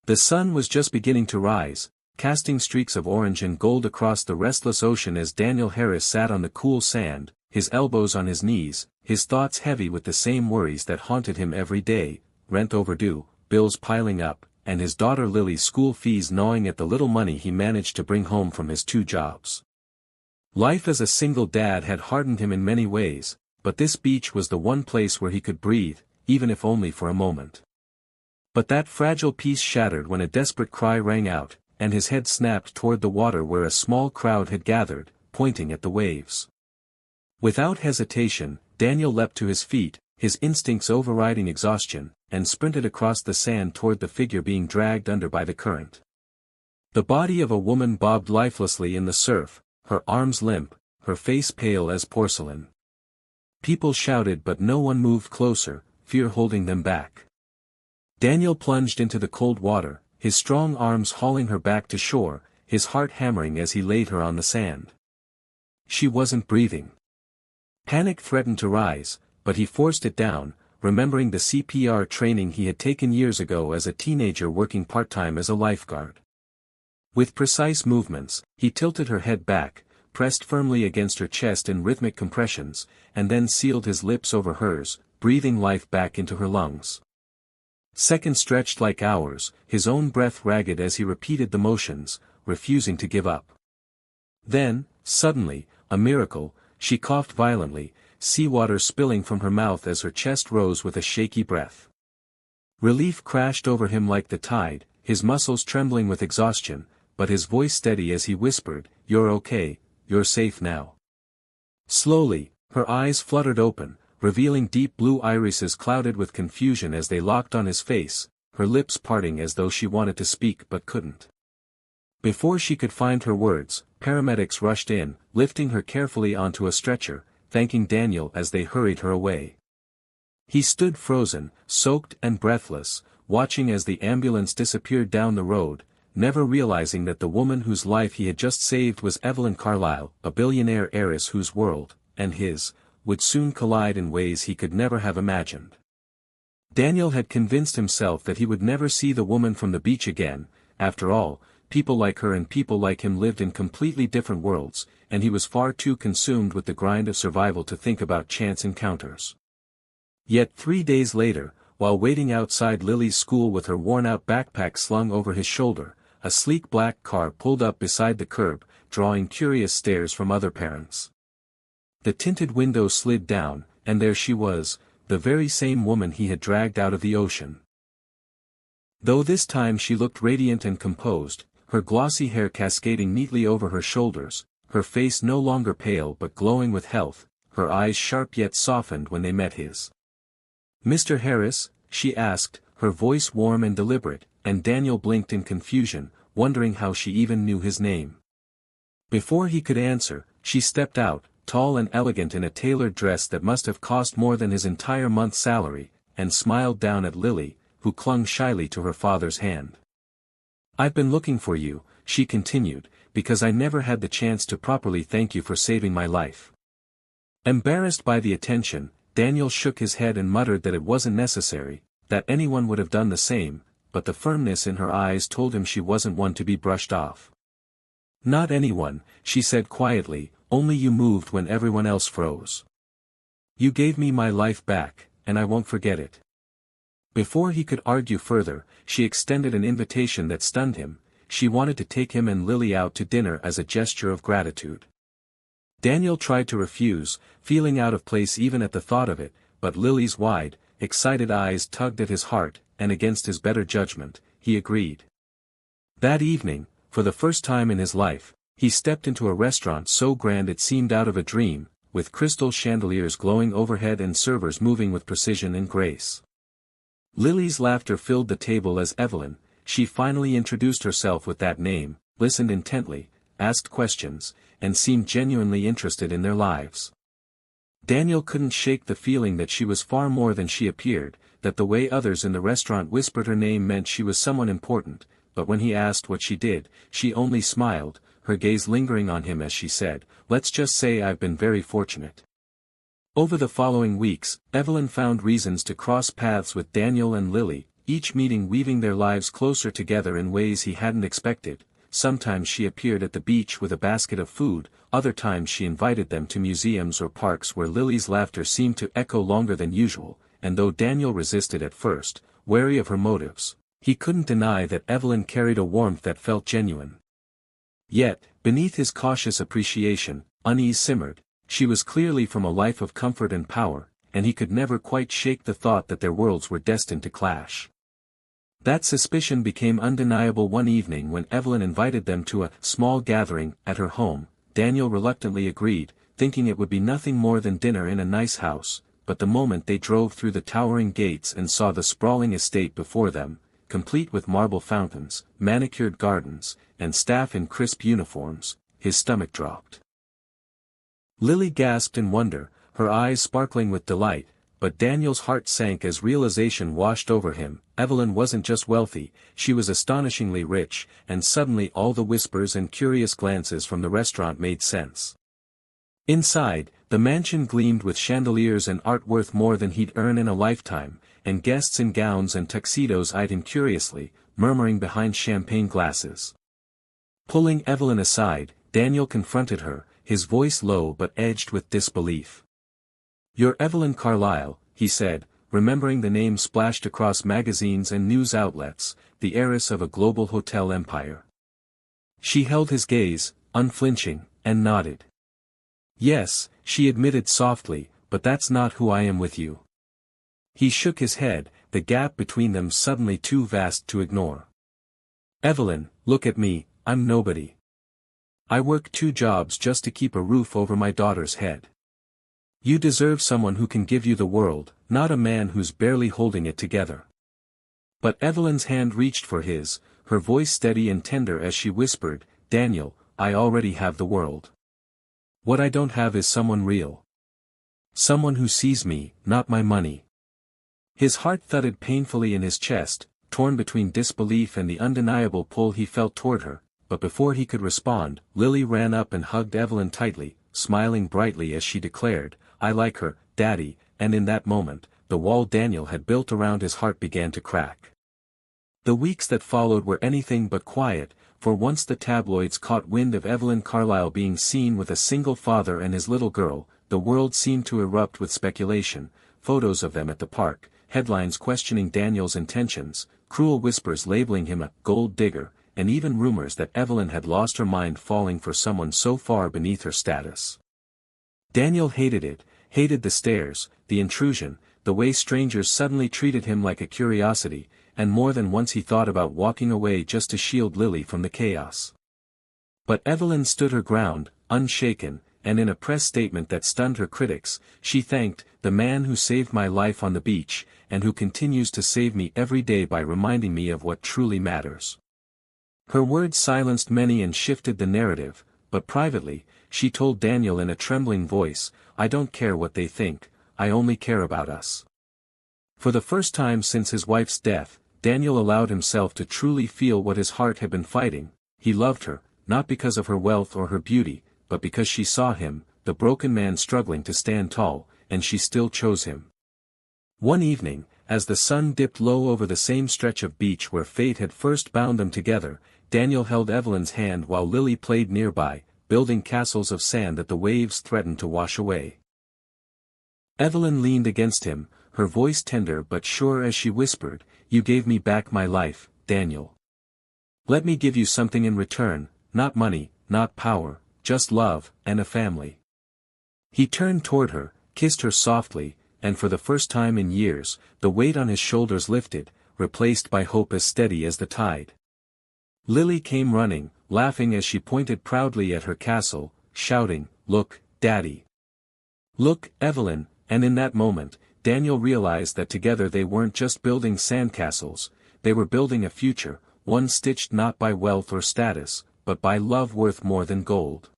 The sun was just beginning to rise, casting streaks of orange and gold across the restless ocean as Daniel Harris sat on the cool sand, his elbows on his knees, his thoughts heavy with the same worries that haunted him every day: rent overdue, bills piling up, and his daughter Lily's school fees gnawing at the little money he managed to bring home from his 2 jobs. Life as a single dad had hardened him in many ways, but this beach was the one place where he could breathe, even if only for a moment. But that fragile peace shattered when a desperate cry rang out, and his head snapped toward the water where a small crowd had gathered, pointing at the waves. Without hesitation, Daniel leapt to his feet, his instincts overriding exhaustion, and sprinted across the sand toward the figure being dragged under by the current. The body of a woman bobbed lifelessly in the surf, her arms limp, her face pale as porcelain. People shouted but no one moved closer, fear holding them back. Daniel plunged into the cold water, his strong arms hauling her back to shore, his heart hammering as he laid her on the sand. She wasn't breathing. Panic threatened to rise, but he forced it down, remembering the CPR training he had taken years ago as a teenager working part-time as a lifeguard. With precise movements, he tilted her head back, pressed firmly against her chest in rhythmic compressions, and then sealed his lips over hers, breathing life back into her lungs. Seconds stretched like hours, his own breath ragged as he repeated the motions, refusing to give up. Then, suddenly, a miracle, she coughed violently, seawater spilling from her mouth as her chest rose with a shaky breath. Relief crashed over him like the tide, his muscles trembling with exhaustion, but his voice steady as he whispered, "You're okay, you're safe now." Slowly, her eyes fluttered open, revealing deep blue irises clouded with confusion as they locked on his face, her lips parting as though she wanted to speak but couldn't. Before she could find her words, paramedics rushed in, lifting her carefully onto a stretcher, thanking Daniel as they hurried her away. He stood frozen, soaked and breathless, watching as the ambulance disappeared down the road, never realizing that the woman whose life he had just saved was Evelyn Carlisle, a billionaire heiress whose world, and his, would soon collide in ways he could never have imagined. Daniel had convinced himself that he would never see the woman from the beach again. After all, people like her and people like him lived in completely different worlds, and he was far too consumed with the grind of survival to think about chance encounters. Yet 3 days later, while waiting outside Lily's school with her worn-out backpack slung over his shoulder, a sleek black car pulled up beside the curb, drawing curious stares from other parents. The tinted window slid down, and there she was, the very same woman he had dragged out of the ocean. Though this time she looked radiant and composed, her glossy hair cascading neatly over her shoulders, her face no longer pale but glowing with health, her eyes sharp yet softened when they met his. "Mr. Harris?" she asked, her voice warm and deliberate, and Daniel blinked in confusion, wondering how she even knew his name. Before he could answer, she stepped out, tall and elegant in a tailored dress that must have cost more than his entire month's salary, and smiled down at Lily, who clung shyly to her father's hand. "I've been looking for you," she continued, "because I never had the chance to properly thank you for saving my life." Embarrassed by the attention, Daniel shook his head and muttered that it wasn't necessary, that anyone would have done the same, but the firmness in her eyes told him she wasn't one to be brushed off. "Not anyone," she said quietly, "only you moved when everyone else froze. You gave me my life back, and I won't forget it." Before he could argue further, she extended an invitation that stunned him. She wanted to take him and Lily out to dinner as a gesture of gratitude. Daniel tried to refuse, feeling out of place even at the thought of it, but Lily's wide, excited eyes tugged at his heart, and against his better judgment, he agreed. That evening, for the first time in his life, he stepped into a restaurant so grand it seemed out of a dream, with crystal chandeliers glowing overhead and servers moving with precision and grace. Lily's laughter filled the table as Evelyn, she finally introduced herself with that name, listened intently, asked questions, and seemed genuinely interested in their lives. Daniel couldn't shake the feeling that she was far more than she appeared, that the way others in the restaurant whispered her name meant she was someone important, but when he asked what she did, she only smiled, her gaze lingering on him as she said, "Let's just say I've been very fortunate." Over the following weeks, Evelyn found reasons to cross paths with Daniel and Lily, each meeting weaving their lives closer together in ways he hadn't expected. Sometimes she appeared at the beach with a basket of food, other times she invited them to museums or parks where Lily's laughter seemed to echo longer than usual, and though Daniel resisted at first, wary of her motives, he couldn't deny that Evelyn carried a warmth that felt genuine. Yet, beneath his cautious appreciation, unease simmered. She was clearly from a life of comfort and power, and he could never quite shake the thought that their worlds were destined to clash. That suspicion became undeniable one evening when Evelyn invited them to a small gathering at her home. Daniel reluctantly agreed, thinking it would be nothing more than dinner in a nice house, but the moment they drove through the towering gates and saw the sprawling estate before them, complete with marble fountains, manicured gardens, and staff in crisp uniforms, his stomach dropped. Lily gasped in wonder, her eyes sparkling with delight, but Daniel's heart sank as realization washed over him. Evelyn wasn't just wealthy, she was astonishingly rich, and suddenly all the whispers and curious glances from the restaurant made sense. Inside, the mansion gleamed with chandeliers and art worth more than he'd earn in a lifetime, and guests in gowns and tuxedos eyed him curiously, murmuring behind champagne glasses. Pulling Evelyn aside, Daniel confronted her, his voice low but edged with disbelief. "You're Evelyn Carlisle," he said, remembering the name splashed across magazines and news outlets, the heiress of a global hotel empire. She held his gaze, unflinching, and nodded. "Yes," she admitted softly, "but that's not who I am with you." He shook his head, the gap between them suddenly too vast to ignore. "Evelyn, look at me, I'm nobody. I work 2 jobs just to keep a roof over my daughter's head. You deserve someone who can give you the world, not a man who's barely holding it together." But Evelyn's hand reached for his, her voice steady and tender as she whispered, "Daniel, I already have the world. What I don't have is someone real. Someone who sees me, not my money." His heart thudded painfully in his chest, torn between disbelief and the undeniable pull he felt toward her, but before he could respond, Lily ran up and hugged Evelyn tightly, smiling brightly as she declared, "I like her, Daddy," and in that moment, the wall Daniel had built around his heart began to crack. The weeks that followed were anything but quiet, for once the tabloids caught wind of Evelyn Carlisle being seen with a single father and his little girl, the world seemed to erupt with speculation, photos of them at the park, headlines questioning Daniel's intentions, cruel whispers labeling him a gold digger, and even rumors that Evelyn had lost her mind falling for someone so far beneath her status. Daniel hated it, hated the stares, the intrusion, the way strangers suddenly treated him like a curiosity, and more than once he thought about walking away just to shield Lily from the chaos. But Evelyn stood her ground, unshaken, and in a press statement that stunned her critics, she thanked "the man who saved my life on the beach, and who continues to save me every day by reminding me of what truly matters." Her words silenced many and shifted the narrative, but privately, she told Daniel in a trembling voice, "I don't care what they think, I only care about us." For the first time since his wife's death, Daniel allowed himself to truly feel what his heart had been fighting. He loved her, not because of her wealth or her beauty, but because she saw him, the broken man struggling to stand tall, and she still chose him. One evening, as the sun dipped low over the same stretch of beach where fate had first bound them together, Daniel held Evelyn's hand while Lily played nearby, building castles of sand that the waves threatened to wash away. Evelyn leaned against him, her voice tender but sure as she whispered, "You gave me back my life, Daniel. Let me give you something in return, not money, not power, just love, and a family." He turned toward her, kissed her softly, and for the first time in years, the weight on his shoulders lifted, replaced by hope as steady as the tide. Lily came running, laughing as she pointed proudly at her castle, shouting, "Look, Daddy! Look, Evelyn," and in that moment, Daniel realized that together they weren't just building sandcastles, they were building a future, one stitched not by wealth or status, but by love worth more than gold.